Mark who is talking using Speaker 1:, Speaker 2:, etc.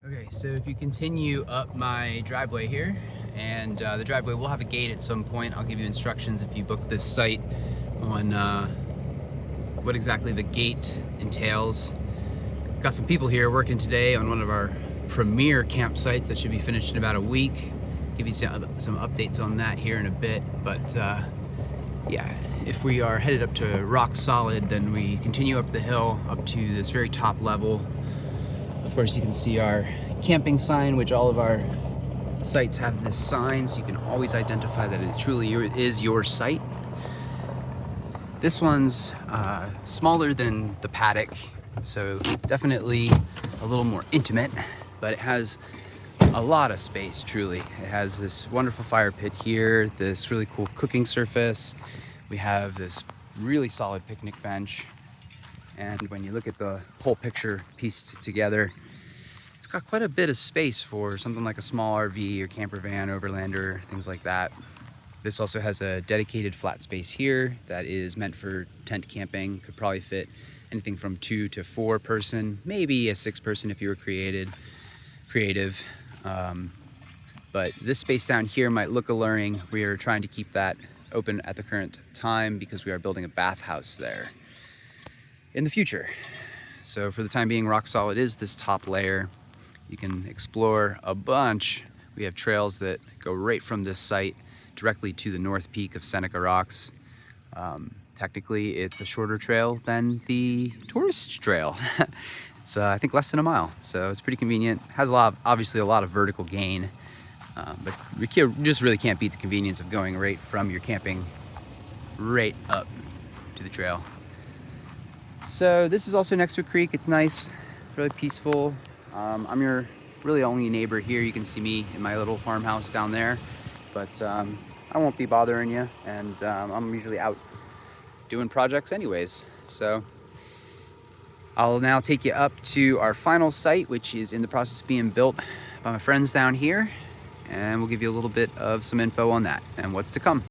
Speaker 1: Okay, so if you continue up my driveway here, and the driveway will have a gate at some point. I'll give you instructions if you book this site on what exactly the gate entails. Got some people here working today on one of our premier campsites that should be finished in about a week. Give you some updates on that here in a bit, but yeah, if we are headed up to rock solid, then we continue up the hill up to this very top level. Of course, you can see our camping sign, which all of our sites have this sign, so you can always identify that it truly is your site. This one's smaller than the paddock, so definitely a little more intimate, but it has a lot of space, truly. It has this wonderful fire pit here, this really cool cooking surface. We have this really solid picnic bench. And when you look at the whole picture pieced together, it's got quite a bit of space for something like a small RV or camper van, overlander, things like that. This also has a dedicated flat space here that is meant for tent camping. Could probably fit anything from 2 to 4 person, maybe a 6 person if you were creative. But this space down here might look alluring. We are trying to keep that open at the current time because we are building a bathhouse there in the future. So for the time being, rock solid is this top layer. You can explore a bunch. We have trails that go right from this site directly to the north peak of Seneca Rocks. Technically, it's a shorter trail than the tourist trail. It's I think less than a mile, so it's pretty convenient. Has obviously a lot of vertical gain, but you just really can't beat the convenience of going right from your camping right up to the trail. So this is also next to a creek. It's nice, really peaceful. I'm your really only neighbor here. You can see me in my little farmhouse down there, but I won't be bothering you, and I'm usually out doing projects anyways. So I'll now take you up to our final site, which is in the process of being built by my friends down here, and we'll give you a little bit of some info on that and what's to come.